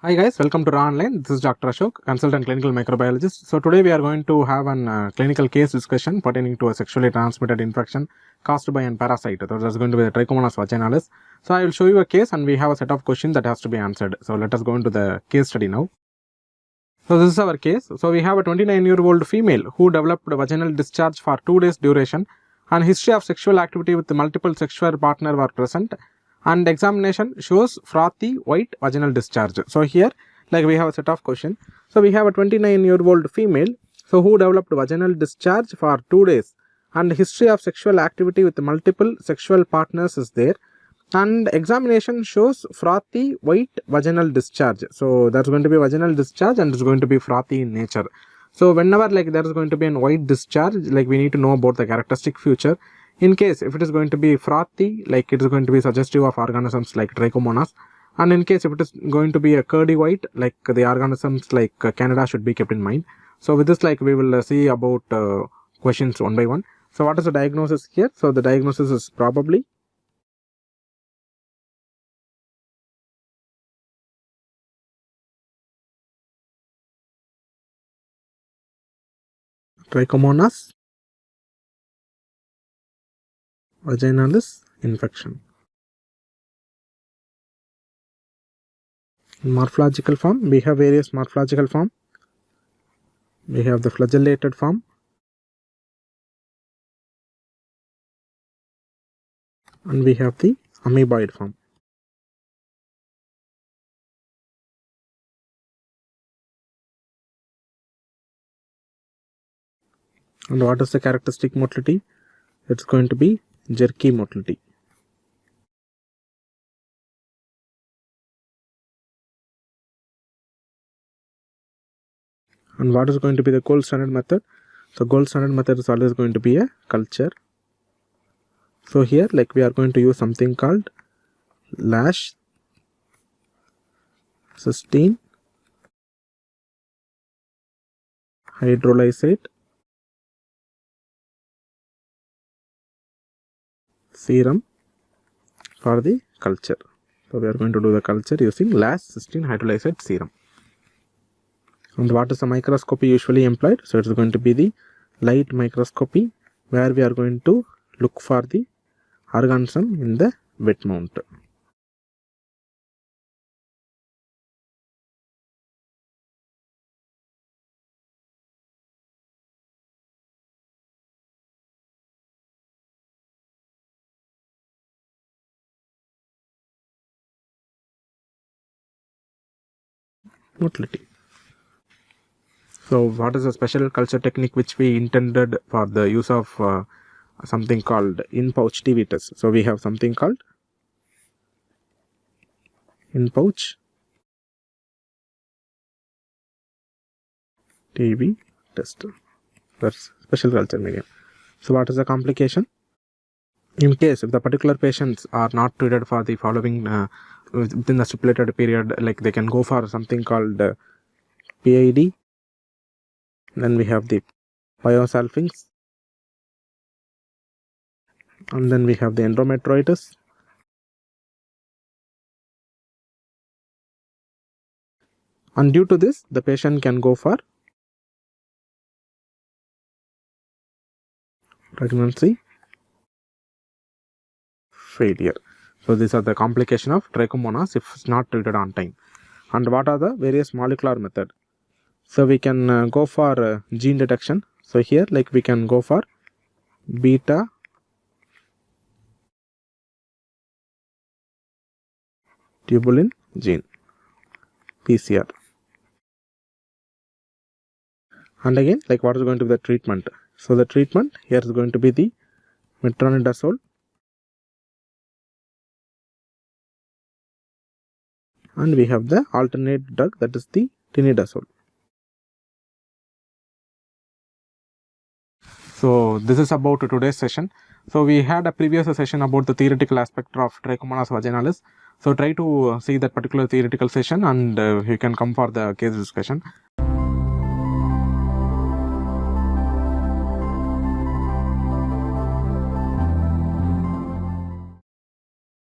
Hi guys, welcome to RAAONLINE. This is Dr. Ashok, consultant clinical microbiologist. So today we are going to have an clinical case discussion pertaining to a sexually transmitted infection caused by a parasite. So that's going to be the Trichomonas Vaginalis. So I will show you a case and we have a set of questions that has to be answered. So let us go into the case study now. So this is our case. So we have a 29-year-old female who developed vaginal discharge for 2 days duration and history of sexual activity with multiple sexual partner were present. And examination shows frothy white vaginal discharge. So here like we have a set of questions. So we have a 29-year-old female who developed vaginal discharge for 2 days and history of sexual activity with multiple sexual partners is there, and examination shows frothy white vaginal discharge. So that's going to be vaginal discharge and it's going to be frothy in nature. So whenever like there is going to be a white discharge, like we need to know about the characteristic feature. In case if it is going to be frothy, like it is going to be suggestive of organisms like Trichomonas, and in case if it is going to be a curdy white, like the organisms like Canada should be kept in mind. So with this, like we will see about questions one by one. So what is the diagnosis here? So the diagnosis is probably Trichomonas Vaginalis infection. In morphological form, we have various morphological form. We have the flagellated form, and we have the amoeboid form. And what is the characteristic motility? It's going to be jerky motility. And what is going to be the gold standard method? So gold standard method is always going to be a culture. So here like we are going to use something called lash cysteine hydrolysate serum for the culture. So we are going to do the culture using lash cysteine hydrolysate serum. And what is the microscopy usually employed? So it's going to be the light microscopy, where we are going to look for the organism in the wet mount. Motility. So what is a special culture technique which we intended for the use of something called in-pouch TB test? So we have something called in-pouch TB test. That's special culture medium. So what is the complication? In case if the particular patients are not treated for the following within the stipulated period, like they can go for something called PID. Then we have the biosalpings, and then we have the endometriosis, and due to this the patient can go for pregnancy failure. So these are the complication of Trichomonas if it's not treated on time. And what are the various molecular method? So we can go for gene detection. So here like we can go for beta tubulin gene, PCR. And again like what is going to be the treatment? So the treatment here is going to be the metronidazole and we have the alternate drug, that is the tinidazole. So this is about today's session. So we had a previous session about the theoretical aspect of Trichomonas vaginalis. So try to see that particular theoretical session and you can come for the case discussion.